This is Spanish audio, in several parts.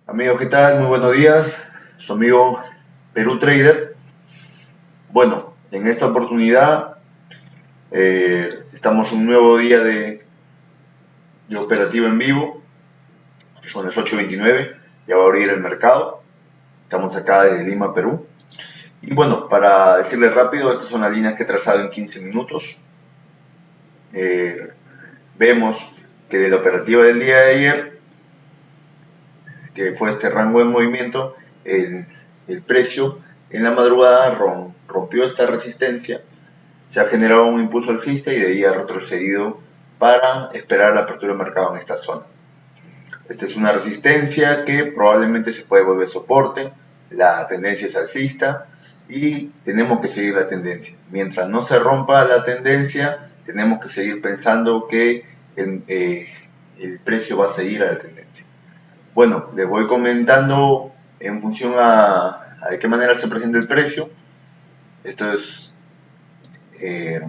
Amigos, ¿qué tal? Muy buenos días. Su amigo Perú Trader. Bueno, en esta oportunidad estamos un nuevo día de operativa en vivo. Son las 8:29. Ya va a abrir el mercado. Estamos acá desde Lima, Perú. Y bueno, para decirles rápido, estas son las líneas que he trazado en 15 minutos. Eh, Vemos que de la operativa del día de ayer, que fue este rango de movimiento, el, el precio en la madrugada rompió esta resistencia. Se ha generado un impulso alcista y de ahí ha retrocedido para esperar la apertura de mercado en esta zona. Esta es una resistencia que probablemente se puede volver soporte, la tendencia es alcista y tenemos que seguir la tendencia. Mientras no se rompa la tendencia, tenemos que seguir pensando que el precio va a seguir a la tendencia. Bueno, les voy comentando en función a de qué manera se presenta el precio. Esto es eh,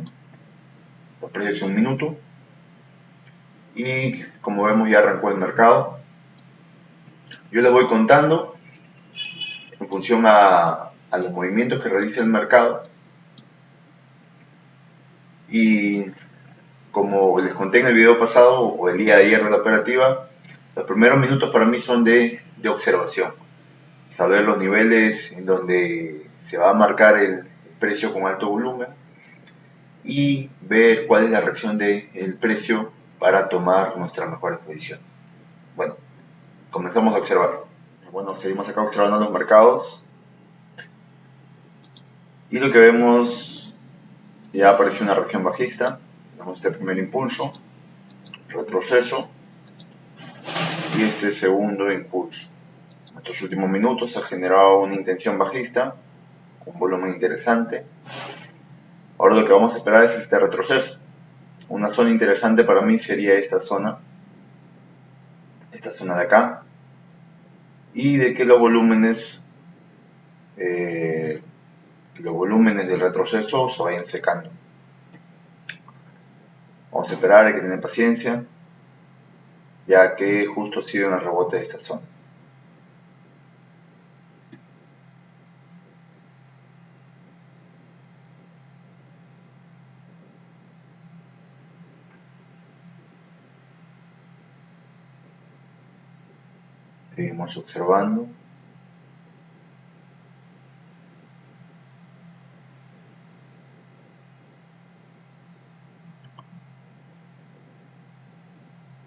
los precios en un minuto. Y como vemos ya arrancó el mercado. Yo les voy contando en función a los movimientos que realiza el mercado. Y como les conté en el video pasado o el día de ayer de la operativa, los primeros minutos para mí son de observación. Saber los niveles en donde se va a marcar el precio con alto volumen y ver cuál es la reacción del precio para tomar nuestra mejor posición. Bueno, comenzamos a observar. Bueno, seguimos acá observando los mercados y lo que vemos, ya apareció una reacción bajista. Tenemos este primer impulso, retroceso y este segundo impulso. En estos últimos minutos se ha generado una intención bajista, un volumen interesante. Ahora lo que vamos a esperar es este retroceso. Una zona interesante para mí sería esta zona de acá, y de que los volúmenes del retroceso se vayan secando. Vamos a esperar, hay que tener paciencia, ya que justo ha sido en el rebote de esta zona. Seguimos observando.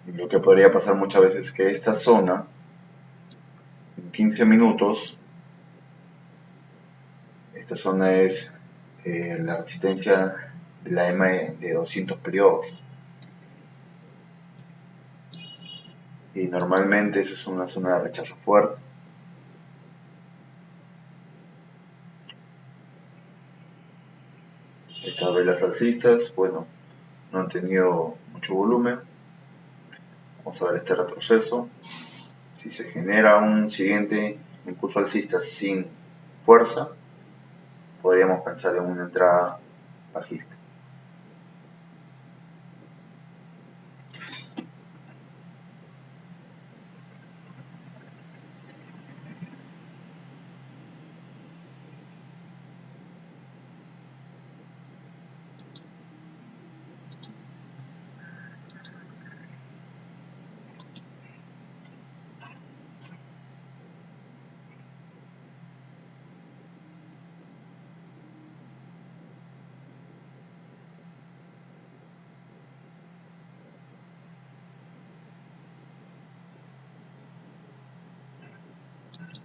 Lo que podría pasar muchas veces es que esta zona, en 15 minutos, esta zona es la resistencia de la EMA de 200 periodos. Y normalmente eso es una zona de rechazo fuerte. Estas velas alcistas, bueno, no han tenido mucho volumen. Vamos a ver este retroceso. Si se genera un siguiente impulso alcista sin fuerza, podríamos pensar en una entrada bajista.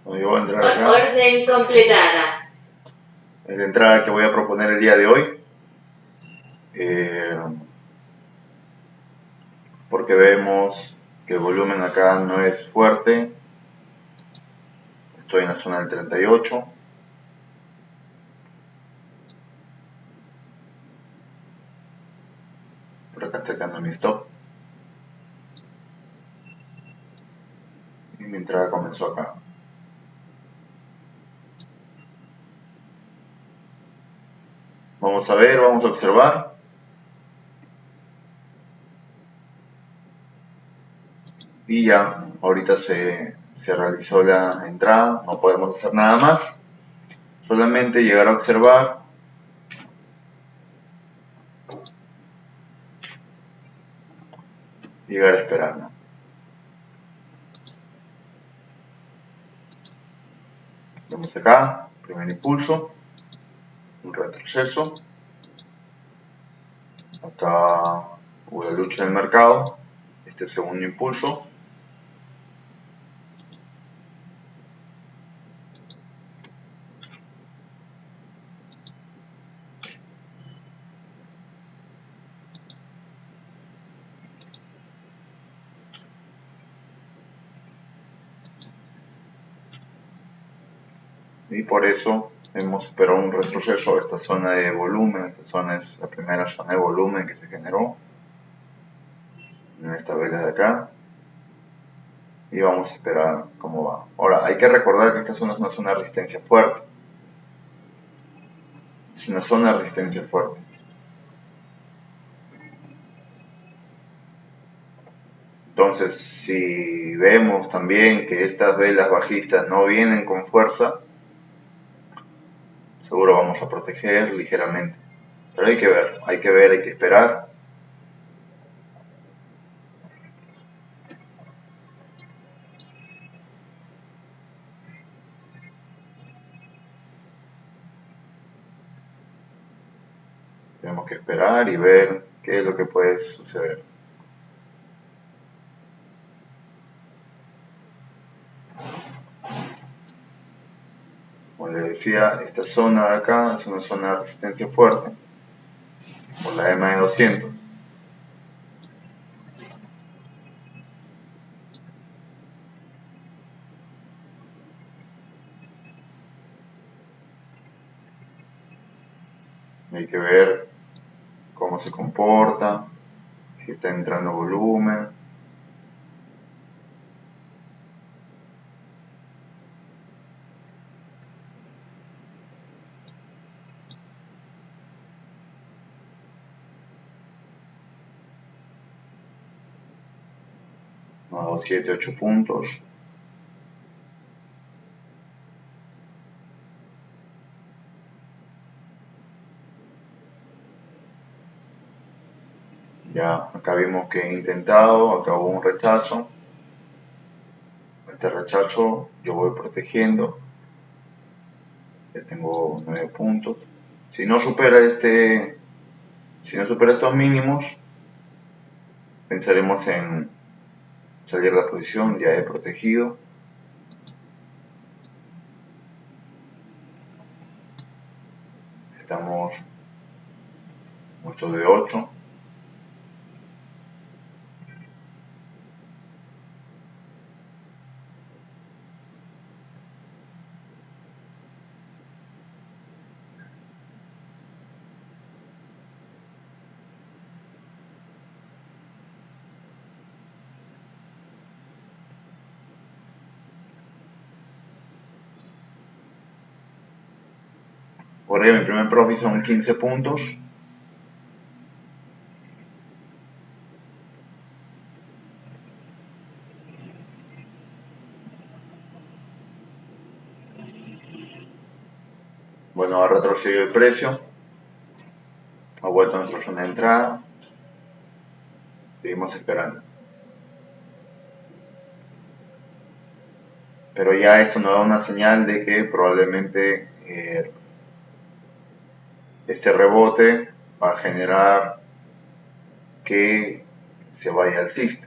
Bueno, yo voy a entrar acá. Orden completada. Es la entrada que voy a proponer el día de hoy. Porque vemos que el volumen acá no es fuerte. Estoy en la zona del 38. Por acá está quedando mi stop. Y mi entrada comenzó acá. Vamos a ver, vamos a observar. Y ya, ahorita se se realizó la entrada, no podemos hacer nada más, solamente llegar a observar y llegar a esperar, ¿no? Vemos acá, primer impulso, un retroceso, acá hubo la lucha del mercado, este segundo impulso, y por eso hemos esperado un retroceso a esta zona de volumen. Esta zona es la primera zona de volumen que se generó en esta vela de acá, y vamos a esperar cómo va. Ahora, hay que recordar que esta zona es una zona de resistencia fuerte, es una zona de resistencia fuerte. Entonces, si vemos también que estas velas bajistas no vienen con fuerza, seguro vamos a proteger ligeramente. Pero hay que ver, hay que esperar. Tenemos que esperar y ver qué es lo que puede suceder. Como les decía, esta zona de acá es una zona de resistencia fuerte por la EMA de 200. Hay que ver cómo se comporta, si está entrando volumen. Nos ha dado 7, 8 puntos. Ya acá vimos que he intentado, acá hubo un rechazo. Este rechazo yo voy protegiendo. Ya tengo 9 puntos. Si no supera estos mínimos, pensaremos en salir de la posición. Ya he protegido. Estamos 8 de 8. Por ahí mi primer profit son 15 puntos. Bueno, ha retrocedido el precio. Ha vuelto a nuestra zona de entrada. Seguimos esperando. Pero ya esto nos da una señal de que probablemente este rebote va a generar que se vaya alcista.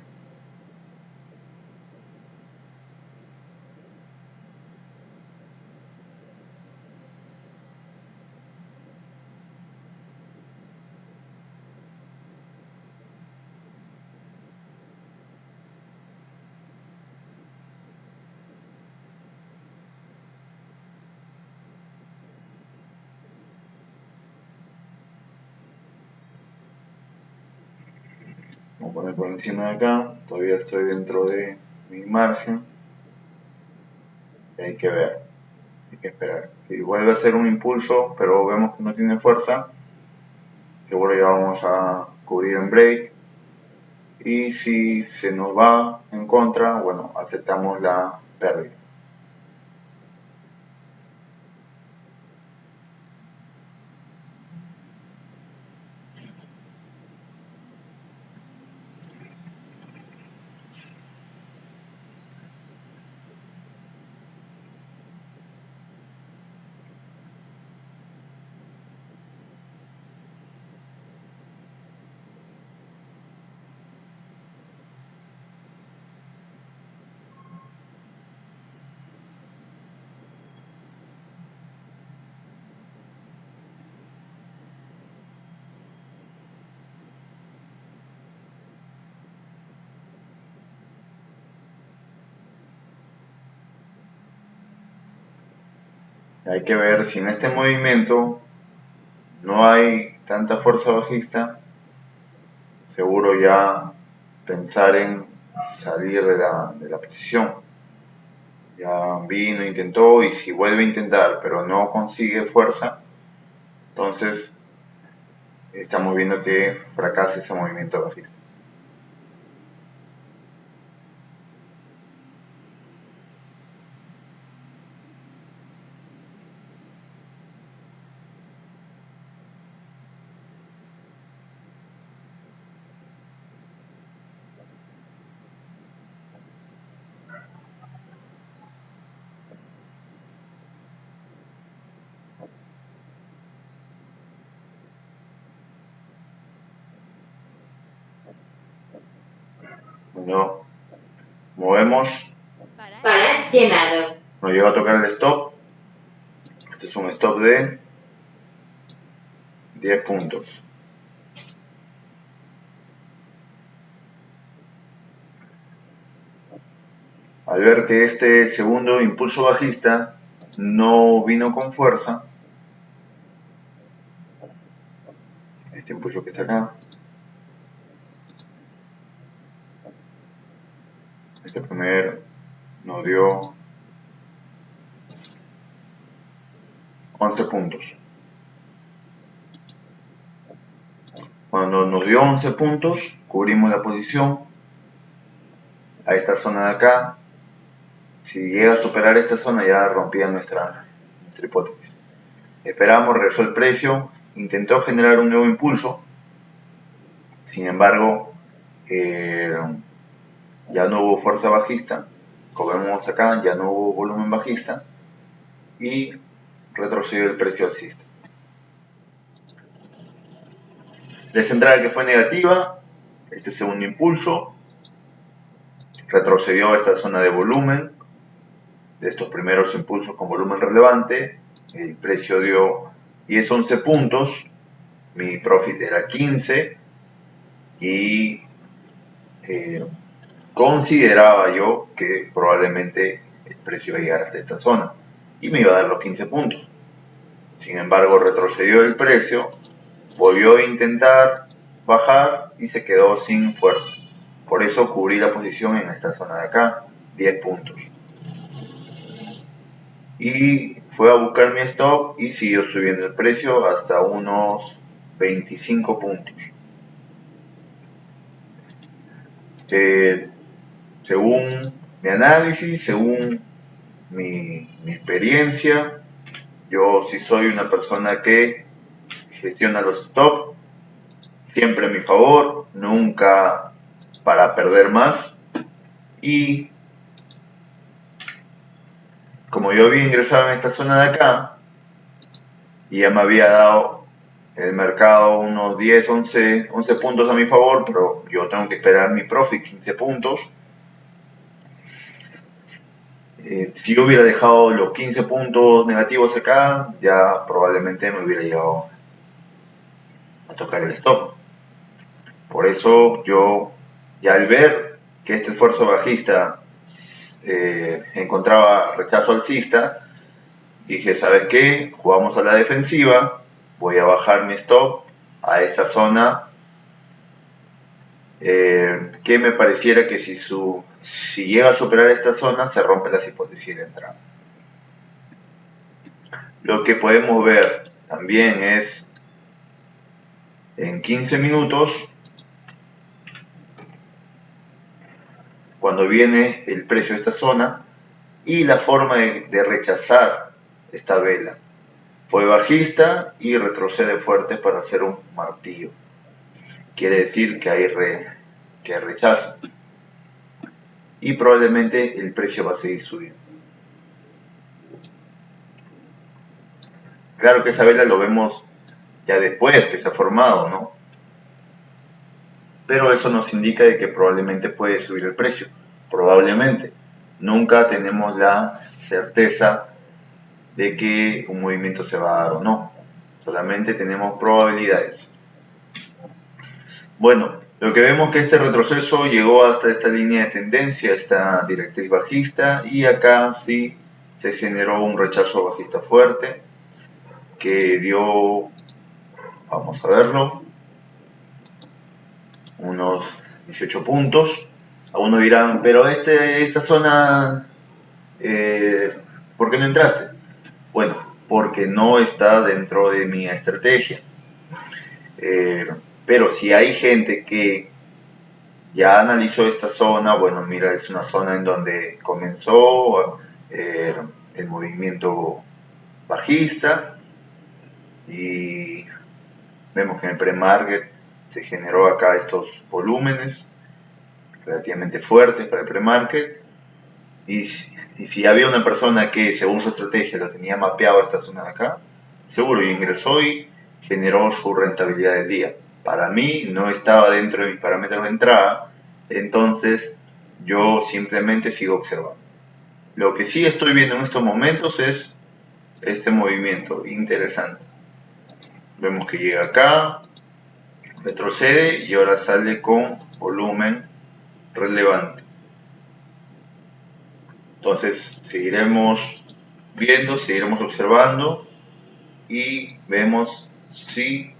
Vamos a poner por encima de acá. Todavía estoy dentro de mi margen. Y hay que ver, hay que esperar. Si vuelve a ser un impulso, pero vemos que no tiene fuerza, seguro ya vamos a cubrir en break. Y si se nos va en contra, bueno, aceptamos la pérdida. Hay que ver si en este movimiento no hay tanta fuerza bajista, seguro ya pensar en salir de la posición. Ya vino, intentó, y si vuelve a intentar pero no consigue fuerza, entonces estamos viendo que fracasa ese movimiento bajista. Bueno, movemos, Parar llenado. nos llega a tocar el stop. Este es un stop de 10 puntos. Al ver que este segundo impulso bajista no vino con fuerza, este impulso que está acá, este primero nos dio 11 puntos. Cuando nos dio 11 puntos, cubrimos la posición a esta zona de acá. Si llega a superar esta zona, ya rompía nuestra hipótesis. Esperamos, regresó el precio, intentó generar un nuevo impulso, sin embargo, ya no hubo fuerza bajista, como vemos acá, ya no hubo volumen bajista y retrocedió el precio alcista. La entrada que fue negativa, este segundo impulso, retrocedió a esta zona de volumen, de estos primeros impulsos con volumen relevante, el precio dio 10-11 puntos, mi profit era 15 y consideraba yo que probablemente el precio iba a llegar hasta esta zona y me iba a dar los 15 puntos. Sin embargo, retrocedió el precio, volvió a intentar bajar y se quedó sin fuerza. Por eso cubrí la posición en esta zona de acá, 10 puntos. Y fue a buscar mi stop y siguió subiendo el precio hasta unos 25 puntos. Según mi análisis, según mi experiencia, yo sí soy una persona que gestiona los stops siempre a mi favor, nunca para perder más. Y como yo había ingresado en esta zona de acá y ya me había dado el mercado unos 10, 11 puntos a mi favor, pero yo tengo que esperar mi profit 15 puntos. Si yo hubiera dejado los 15 puntos negativos acá, ya probablemente me hubiera llegado a tocar el stop. Por eso yo, ya al ver que este esfuerzo bajista encontraba rechazo alcista, dije, ¿sabes qué? Jugamos a la defensiva, voy a bajar mi stop a esta zona que me pareciera que si llega a superar esta zona se rompe la hipótesis de entrada. Lo que podemos ver también es en 15 minutos, cuando viene el precio de esta zona, y la forma de rechazar esta vela. Fue bajista y retrocede fuerte para hacer un martillo. Quiere decir que hay rechazo y probablemente el precio va a seguir subiendo. Claro que esta vela lo vemos ya después que se ha formado, ¿no? Pero eso nos indica de que probablemente puede subir el precio. Probablemente. Nunca tenemos la certeza de que un movimiento se va a dar o no. Solamente tenemos probabilidades. Bueno, lo que vemos que este retroceso llegó hasta esta línea de tendencia, esta directriz bajista, y acá sí se generó un rechazo bajista fuerte que dio, vamos a verlo, unos 18 puntos. Algunos dirán, pero esta zona, ¿por qué no entraste? Bueno, porque no está dentro de mi estrategia. Pero si hay gente que ya analizó esta zona, bueno, mira, es una zona en donde comenzó el movimiento bajista y vemos que en el pre-market se generó acá estos volúmenes relativamente fuertes para el pre-market y si había una persona que según su estrategia lo tenía mapeado a esta zona de acá, seguro ingresó y generó su rentabilidad del día. Para mí no estaba dentro de mis parámetros de entrada, entonces yo simplemente sigo observando. Lo que sí estoy viendo en estos momentos es este movimiento interesante. Vemos que llega acá, retrocede y ahora sale con volumen relevante. Entonces seguiremos viendo, seguiremos observando y vemos si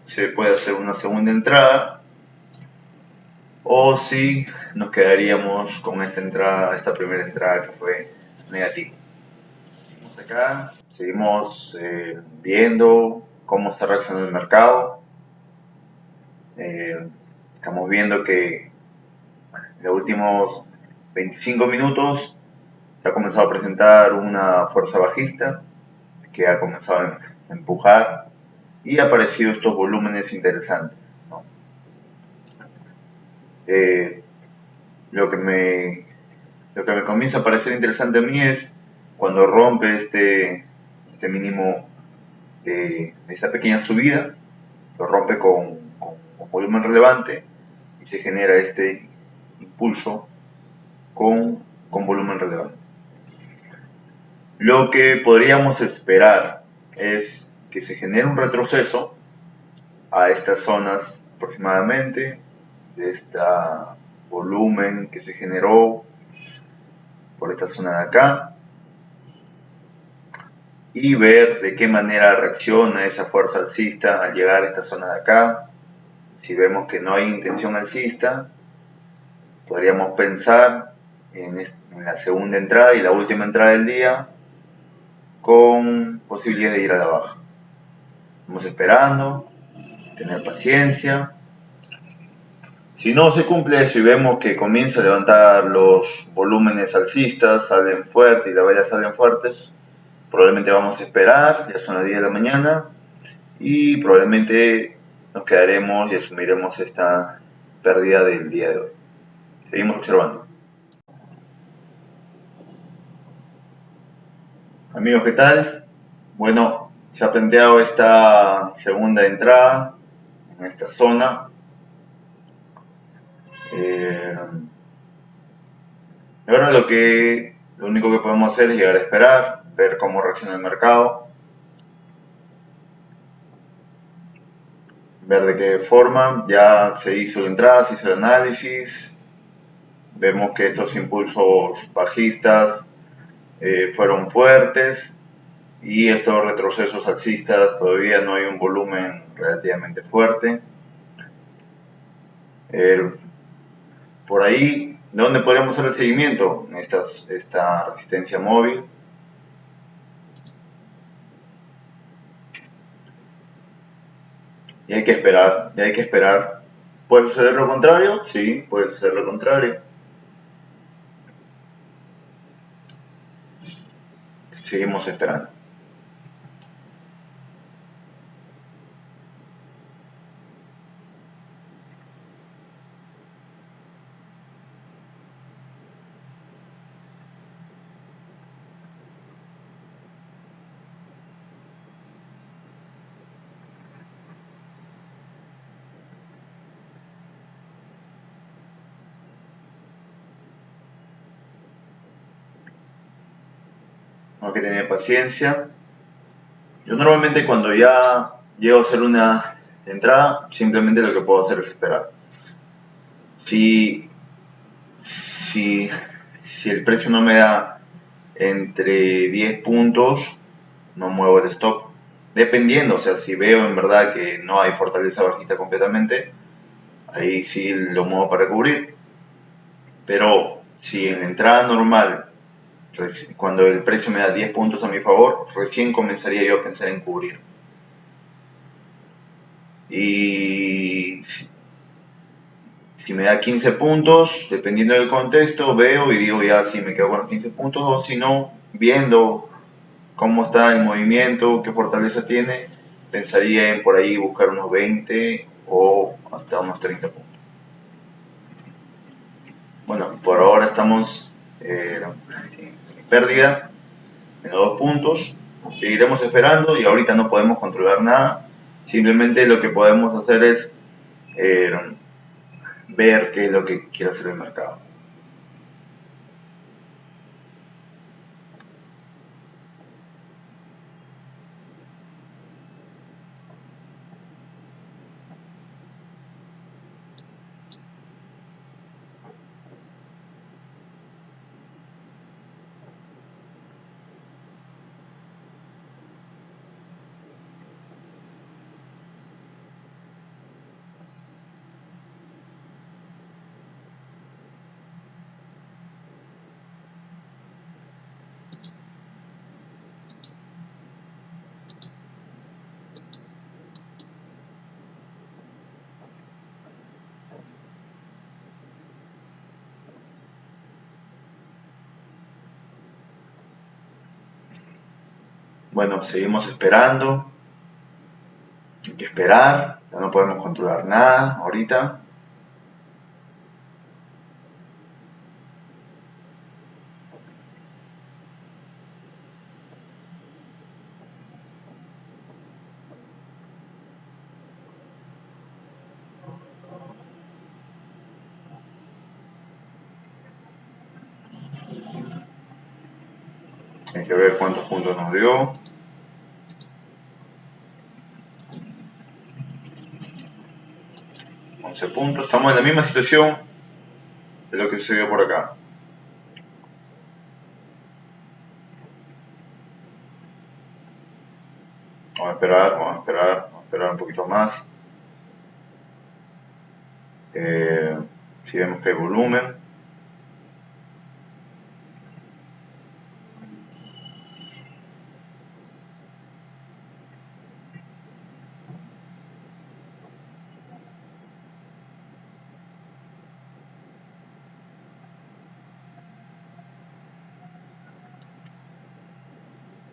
se puede hacer una segunda entrada o si nos quedaríamos con esta entrada, esta primera entrada que fue negativa. Seguimos acá, seguimos viendo cómo está reaccionando el mercado. Estamos viendo que en los últimos 25 minutos se ha comenzado a presentar una fuerza bajista que ha comenzado a empujar y han aparecido estos volúmenes interesantes, ¿no? Lo que me comienza a parecer interesante a mí es cuando rompe este mínimo de esa pequeña subida, lo rompe con volumen relevante y se genera este impulso con volumen relevante. Lo que podríamos esperar es que se genere un retroceso a estas zonas aproximadamente, de este volumen que se generó por esta zona de acá, y ver de qué manera reacciona esa fuerza alcista al llegar a esta zona de acá. Si vemos que no hay intención alcista, podríamos pensar en la segunda entrada y la última entrada del día con posibilidades de ir a la baja. Vamos esperando, tener paciencia. Si no se cumple eso y vemos que comienza a levantar los volúmenes alcistas, salen fuertes y las velas salen fuertes, probablemente vamos a esperar, ya son las 10 de la mañana, y probablemente nos quedaremos y asumiremos esta pérdida del día de hoy. Seguimos observando. Amigos, ¿qué tal? Bueno, se ha planteado esta segunda entrada en esta zona. Ahora lo único que podemos hacer es llegar a esperar, ver cómo reacciona el mercado, ver de qué forma. Ya se hizo la entrada, se hizo el análisis, vemos que estos impulsos bajistas fueron fuertes y estos retrocesos alcistas todavía no hay un volumen relativamente fuerte. Por ahí, ¿dónde podríamos hacer el seguimiento? Esta resistencia móvil. Y hay que esperar, y hay que esperar. ¿Puede suceder lo contrario? Sí, puede suceder lo contrario. seguimos esperando. Hay que tener paciencia. Yo normalmente cuando ya llego a hacer una entrada, simplemente lo que puedo hacer es esperar. Si, si, si el precio no me da entre 10 puntos, no muevo el stop. Dependiendo, o sea, si veo en verdad que no hay fortaleza bajista completamente, ahí sí lo muevo para cubrir. Pero si en la entrada normal, cuando el precio me da 10 puntos a mi favor, recién comenzaría yo a pensar en cubrir. Y si me da 15 puntos, dependiendo del contexto, veo y digo ya si me quedo con los 15 puntos o si no, viendo cómo está el movimiento, qué fortaleza tiene, pensaría en por ahí buscar unos 20 o hasta unos 30 puntos. Bueno, por ahora estamos en pérdida, en 2 puntos, seguiremos esperando y ahorita no podemos controlar nada, simplemente lo que podemos hacer es eh, ver qué es lo que quiere hacer el mercado. Bueno, seguimos esperando, hay que esperar, ya no podemos controlar nada ahorita. Hay que ver cuántos puntos nos dio. 11 puntos, estamos en la misma situación de lo que sucedió por acá. Vamos a esperar un poquito más. Si vemos que hay volumen.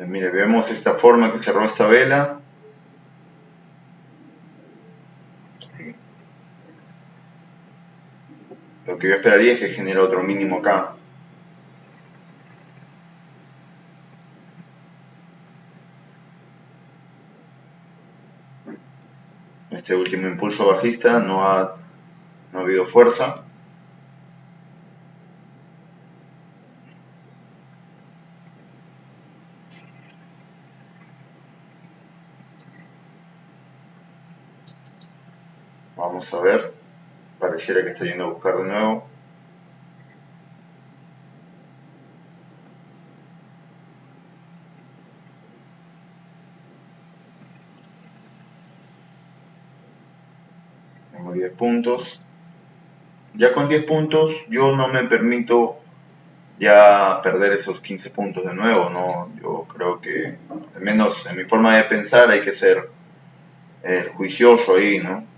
Mire, vemos esta forma que cerró esta vela. Lo que yo esperaría es que genere otro mínimo acá. Este último impulso bajista no ha habido fuerza. Vamos a ver. Pareciera que está yendo a buscar de nuevo. Tengo 10 puntos. Ya con 10 puntos yo no me permito ya perder esos 15 puntos de nuevo, ¿no? Yo creo que, al menos en mi forma de pensar, hay que ser juicioso ahí, ¿no?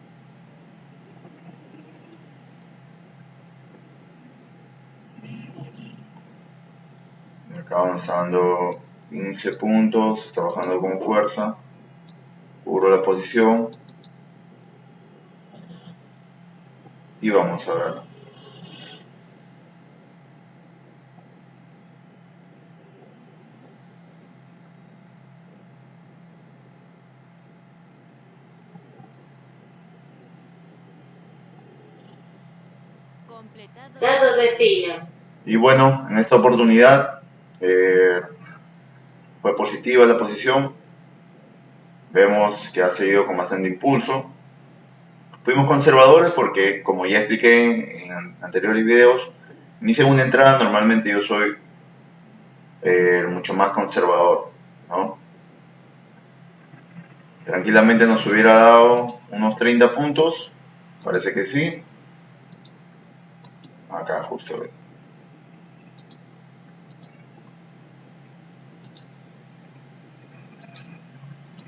El mercado nos está dando 15 puntos, trabajando con fuerza, cubro la posición y vamos a ver. Dado destino. Y bueno, en esta oportunidad fue positiva la posición. Vemos que ha seguido con bastante impulso. Fuimos conservadores porque, como ya expliqué en anteriores videos, mi segunda entrada normalmente yo soy mucho más conservador, ¿no? Tranquilamente nos hubiera dado unos 30 puntos, parece que sí. Acá justo.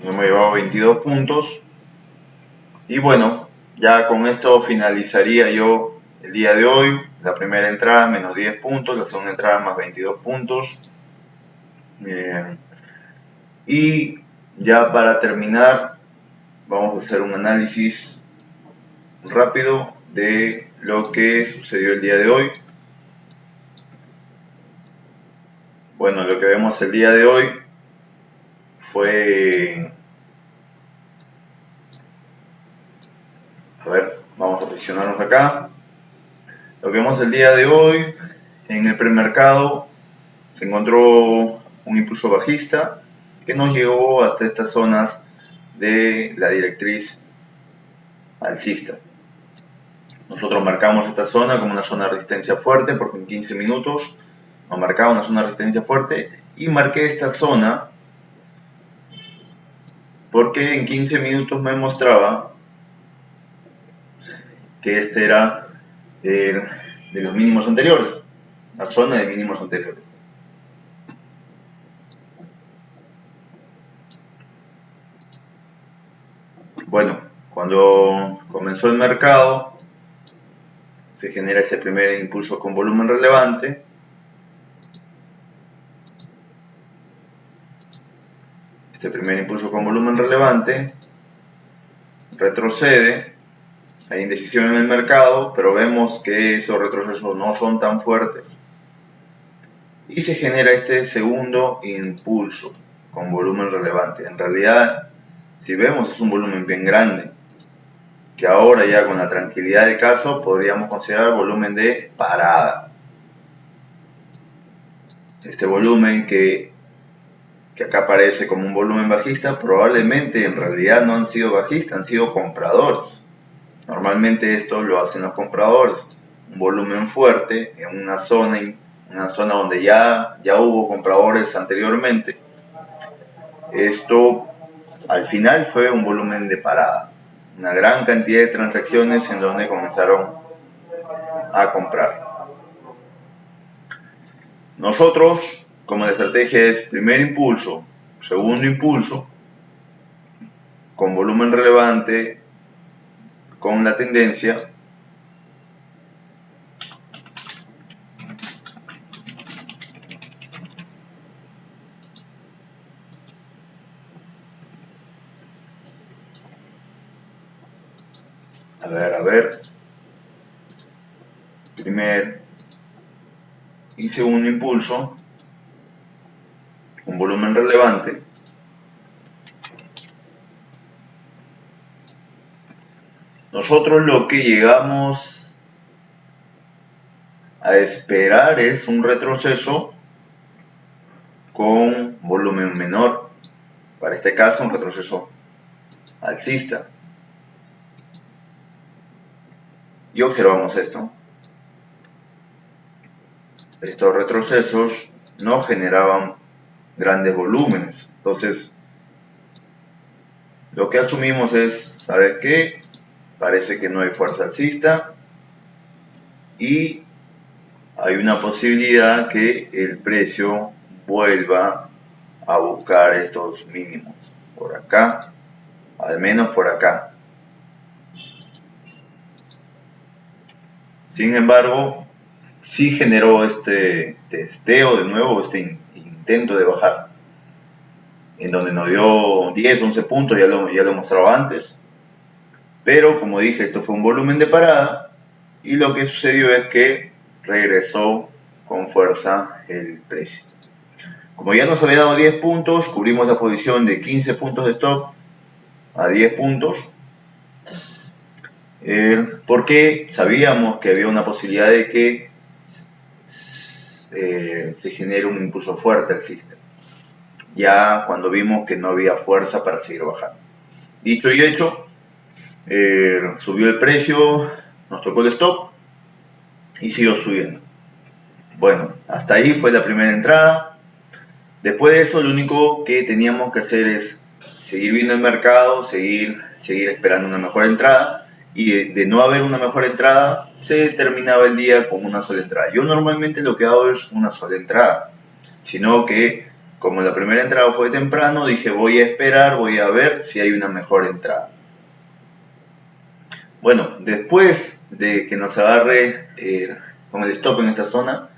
Yo me he llevado 22 puntos. Y bueno, ya con esto finalizaría yo el día de hoy. La primera entrada menos 10 puntos, la segunda entrada más 22 puntos. Y ya para terminar, vamos a hacer un análisis rápido de lo que sucedió el día de hoy. Bueno, lo que vemos el día de hoy fue... A ver, vamos a posicionarnos acá. Lo que vemos el día de hoy, en el premercado se encontró un impulso bajista que nos llevó hasta estas zonas de la directriz alcista. Nosotros marcamos esta zona como una zona de resistencia fuerte porque en 15 minutos nos marcaba una zona de resistencia fuerte y marqué esta zona porque en 15 minutos me mostraba que este era de los mínimos anteriores, la zona de mínimos anteriores. Bueno, cuando comenzó el mercado se genera este primer impulso con volumen relevante. Este primer impulso con volumen relevante retrocede, hay indecisión en el mercado, pero vemos que estos retrocesos no son tan fuertes. Y se genera este segundo impulso con volumen relevante. En realidad, si vemos, es un volumen bien grande, que ahora ya con la tranquilidad del caso podríamos considerar volumen de parada. Este volumen que acá aparece como un volumen bajista, probablemente en realidad no han sido bajistas, han sido compradores. Normalmente esto lo hacen los compradores. Un volumen fuerte en una zona donde ya hubo compradores anteriormente. Esto al final fue un volumen de parada. Una gran cantidad de transacciones en donde comenzaron a comprar. Nosotros, como la estrategia es primer impulso, segundo impulso, con volumen relevante, con la tendencia, a ver, primer y segundo impulso, un volumen relevante, nosotros lo que llegamos a esperar es un retroceso con volumen menor, para este caso un retroceso alcista. Y observamos esto. Estos retrocesos no generaban grandes volúmenes. Entonces, lo que asumimos es, ¿sabes qué? Parece que no hay fuerza alcista y hay una posibilidad que el precio vuelva a buscar estos mínimos por acá, al menos por acá. Sin embargo, sí generó este testeo de nuevo, este intento de bajar. en donde nos dio 10, 11 puntos, ya lo he mostrado antes. Pero como dije, esto fue un volumen de parada y lo que sucedió es que regresó con fuerza el precio. Como ya nos había dado 10 puntos, cubrimos la posición de 15 puntos de stop a 10 puntos, porque sabíamos que había una posibilidad de que se genere un impulso fuerte al sistema, ya cuando vimos que no había fuerza para seguir bajando. Dicho y hecho, subió el precio, nos tocó el stop y siguió subiendo. Bueno, hasta ahí fue la primera entrada. Después de eso, lo único que teníamos que hacer es seguir viendo el mercado, seguir esperando una mejor entrada, y de no haber una mejor entrada, se terminaba el día con una sola entrada. Yo normalmente lo que hago es una sola entrada, sino que como la primera entrada fue temprano, dije voy a esperar, voy a ver si hay una mejor entrada. Bueno, después de que nos agarre con el stop en esta zona,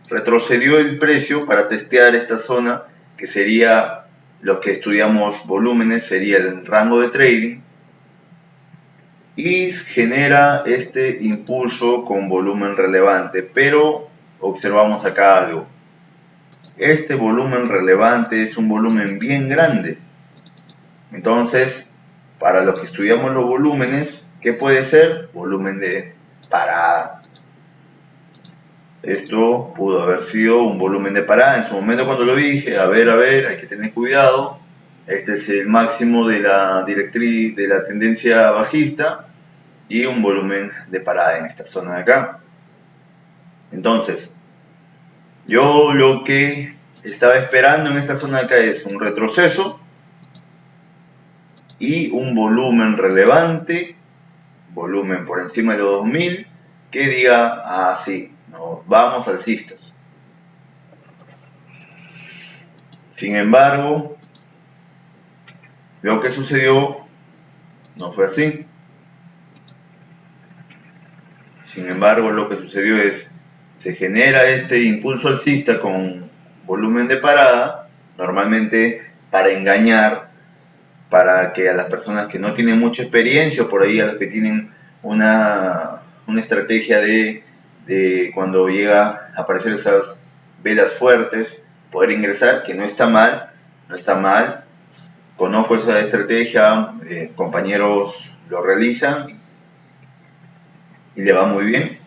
retrocedió el precio para testear esta zona, que sería lo que estudiamos volúmenes, sería el rango de trading, y genera este impulso con volumen relevante. Pero observamos acá algo: este volumen relevante es un volumen bien grande. Entonces, para los que estudiamos los volúmenes, ¿qué puede ser? Volumen de parada. Esto pudo haber sido un volumen de parada. En su momento, cuando lo vi, dije, a ver, hay que tener cuidado. Este es el máximo de la directriz de la tendencia bajista y un volumen de parada en esta zona de acá. Entonces, yo lo que estaba esperando en esta zona de acá es un retroceso y un volumen relevante, volumen por encima de los 2000, que diga, ah, sí, nos vamos alcistas. Sin embargo, lo que sucedió no fue así. Sin embargo, lo que sucedió es, se genera este impulso alcista con volumen de parada, normalmente para engañar, para que a las personas que no tienen mucha experiencia, o por ahí a las que tienen una estrategia de cuando llega a aparecer esas velas fuertes, poder ingresar, que no está mal, no está mal. Conozco esa estrategia, compañeros lo realizan y le va muy bien.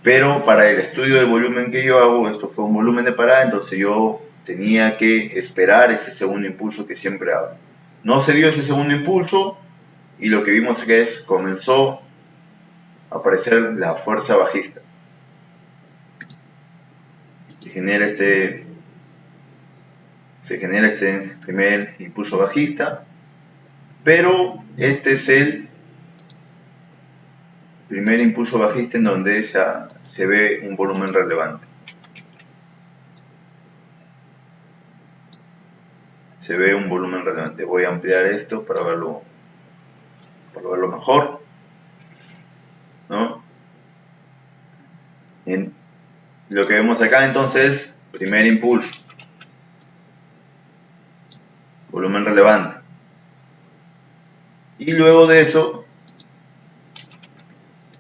Pero para el estudio de volumen que yo hago, esto fue un volumen de parada, entonces yo tenía que esperar ese segundo impulso que siempre hago. No se dio ese segundo impulso y lo que vimos acá es comenzó a aparecer la fuerza bajista. Se genera este primer impulso bajista, pero este es el primer impulso bajista en donde se ve un volumen relevante. Se ve un volumen relevante. Voy a ampliar esto para verlo mejor, ¿no? Lo que vemos acá entonces, primer impulso, volumen relevante, y luego de eso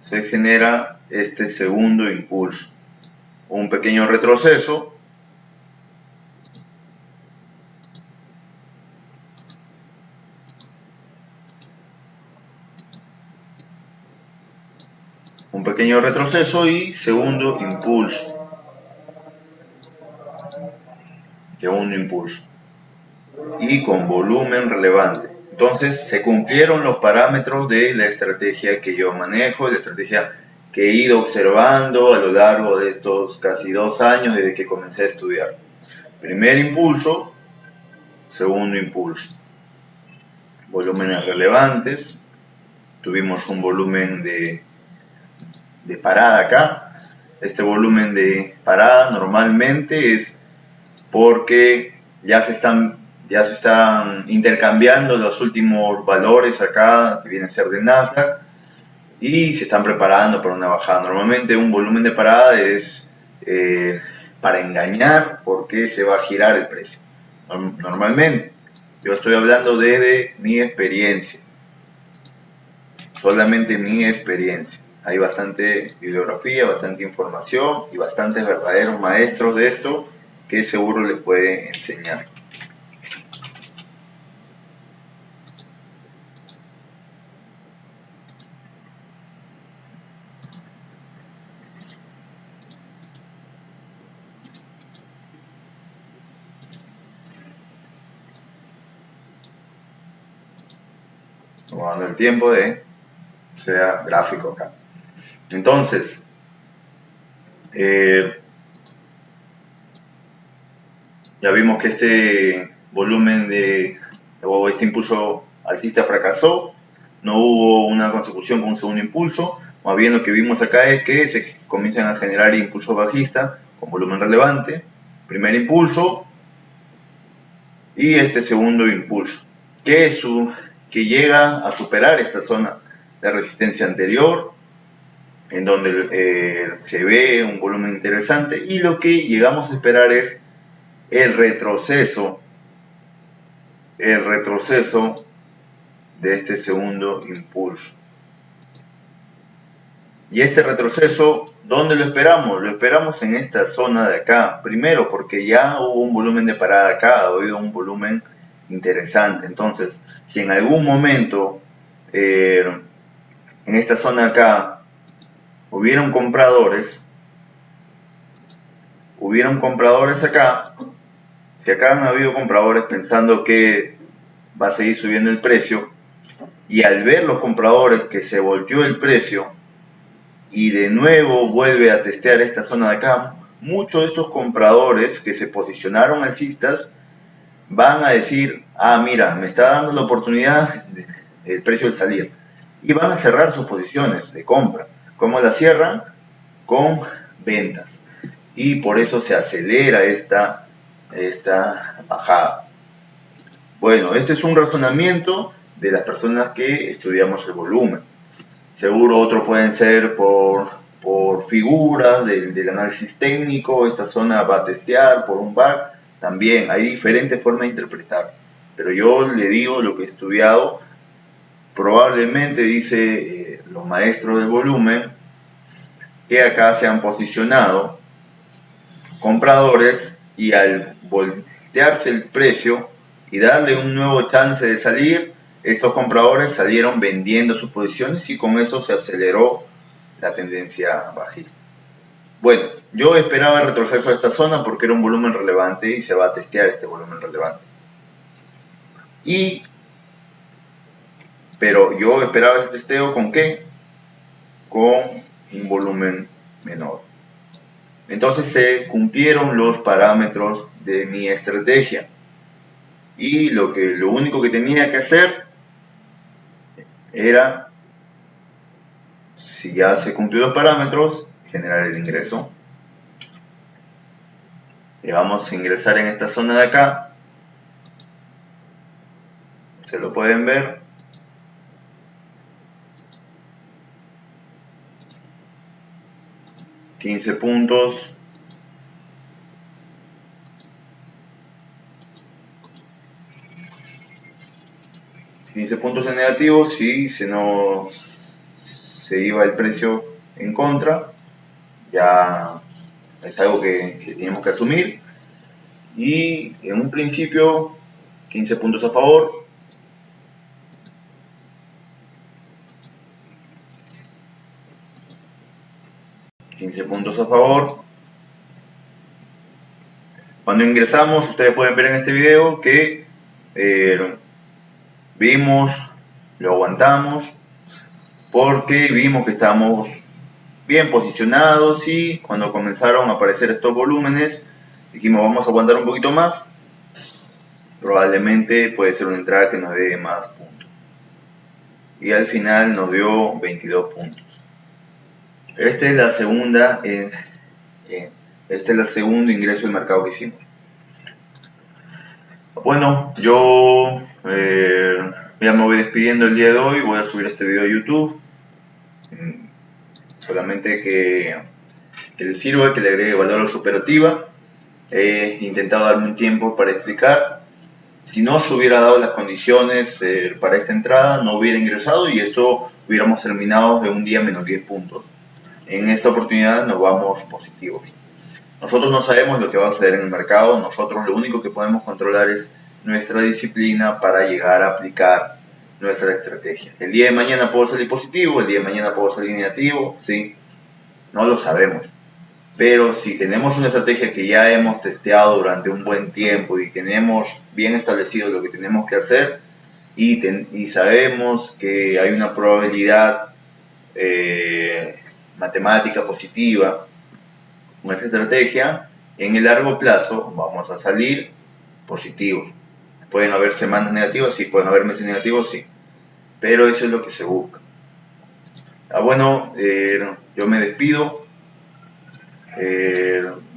se genera este segundo impulso, un pequeño retroceso, y segundo impulso, y con volumen relevante. Entonces se cumplieron los parámetros de la estrategia que yo manejo, la estrategia que he ido observando a lo largo de estos casi 2 años desde que comencé a estudiar. Primer impulso, segundo impulso, volúmenes relevantes, tuvimos un volumen de parada acá. Este volumen de parada normalmente es porque ya se están intercambiando los últimos valores acá, que viene a ser de Nasdaq, y se están preparando para una bajada. Normalmente un volumen de parada es para engañar porque se va a girar el precio. normalmente. Yo estoy hablando desde mi experiencia, solamente mi experiencia. Hay bastante bibliografía, bastante información y bastantes verdaderos maestros de esto que seguro les pueden enseñar. Tomando el tiempo de sea gráfico acá. Entonces, ya vimos que este volumen o este impulso alcista fracasó, no hubo una consecución con un segundo impulso, más bien lo que vimos acá es que se comienzan a generar impulsos bajistas con volumen relevante, primer impulso y este segundo impulso, que llega a superar esta zona de resistencia anterior, en donde se ve un volumen interesante, y lo que llegamos a esperar es el retroceso de este segundo impulso. Y este retroceso, ¿dónde lo esperamos? Lo esperamos en esta zona de acá. Primero, porque ya hubo un volumen de parada acá, ha habido un volumen interesante. Entonces, si en algún momento en esta zona de acá hubieron compradores acá, si acá han habido compradores pensando que va a seguir subiendo el precio, y al ver los compradores que se volteó el precio y de nuevo vuelve a testear esta zona de acá, muchos de estos compradores que se posicionaron alcistas van a decir, ah, mira, me está dando la oportunidad el precio de salir, y van a cerrar sus posiciones de compra. ¿Cómo la cierran? Con ventas, y por eso se acelera esta bajada. Bueno, este es un razonamiento de las personas que estudiamos el volumen. Seguro otros pueden ser por figuras del análisis técnico, esta zona va a testear por un back, también hay diferentes formas de interpretar. Pero yo le digo lo que he estudiado, probablemente dice los maestros del volumen, que acá se han posicionado compradores y al voltearse el precio y darle un nuevo chance de salir, estos compradores salieron vendiendo sus posiciones y con eso se aceleró la tendencia bajista. Bueno, yo esperaba el retroceso de esta zona porque era un volumen relevante y se va a testear este volumen relevante. Pero yo esperaba el testeo ¿con qué? Con un volumen menor. Entonces se cumplieron los parámetros de mi estrategia. Y lo único que tenía que hacer era, si ya se cumplió los parámetros, generar el ingreso. Y vamos a ingresar en esta zona de acá. Ustedes lo pueden ver. $15 puntos. $15 puntos en negativo si se iba el precio en contra. Ya es algo que teníamos que asumir. Y en un principio 15 puntos a favor. $15 a favor. Cuando ingresamos, ustedes pueden ver en este video que vimos, lo aguantamos, porque vimos que estamos bien posicionados, y cuando comenzaron a aparecer estos volúmenes, dijimos vamos a aguantar un poquito más, probablemente puede ser una entrada que nos dé más puntos. Y al final nos dio 22 puntos. Esta es la segunda, este es el segundo ingreso del mercado que hicimos. Bueno, yo ya me voy despidiendo el día de hoy. Voy a subir este video a YouTube. Solamente que les sirva, que le agregue valor a su operativa. He intentado darme un tiempo para explicar Si no se hubiera dado las condiciones para esta entrada, no hubiera ingresado y esto hubiéramos terminado de un día menos 10 puntos. En esta oportunidad nos vamos positivos. Nosotros no sabemos lo que va a suceder en el mercado, nosotros lo único que podemos controlar es nuestra disciplina para llegar a aplicar nuestra estrategia. El día de mañana puedo salir positivo, el día de mañana puedo salir negativo, sí, no lo sabemos. Pero si tenemos una estrategia que ya hemos testeado durante un buen tiempo y tenemos bien establecido lo que tenemos que hacer y sabemos que hay una probabilidad matemática positiva con esa estrategia, en el largo plazo vamos a salir positivos. Pueden haber semanas negativas, sí, pueden haber meses negativos, sí, pero eso es lo que se busca. Bueno, yo me despido.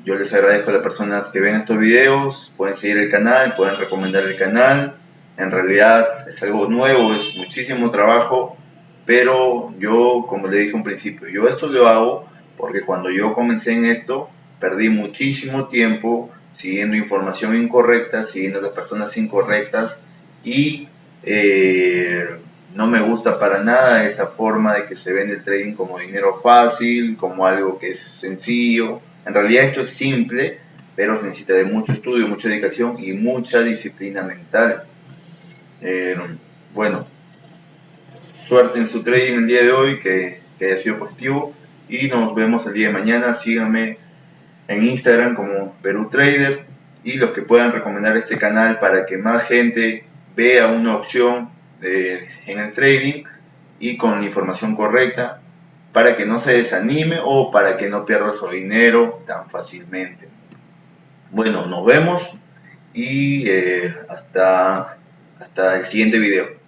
Yo les agradezco a las personas que ven estos videos, pueden seguir el canal, pueden recomendar el canal. En realidad es algo nuevo, es muchísimo trabajo, pero yo, como le dije al principio, yo esto lo hago porque cuando yo comencé en esto, perdí muchísimo tiempo siguiendo información incorrecta, siguiendo a las personas incorrectas y no me gusta para nada esa forma de que se vende el trading como dinero fácil, como algo que es sencillo. En realidad esto es simple, pero se necesita de mucho estudio, mucha dedicación y mucha disciplina mental. Bueno, suerte en su trading el día de hoy, que haya sido positivo y nos vemos el día de mañana. Síganme en Instagram como Perú Trader y los que puedan recomendar este canal para que más gente vea una opción en el trading y con la información correcta para que no se desanime o para que no pierda su dinero tan fácilmente. Bueno, nos vemos y hasta el siguiente video.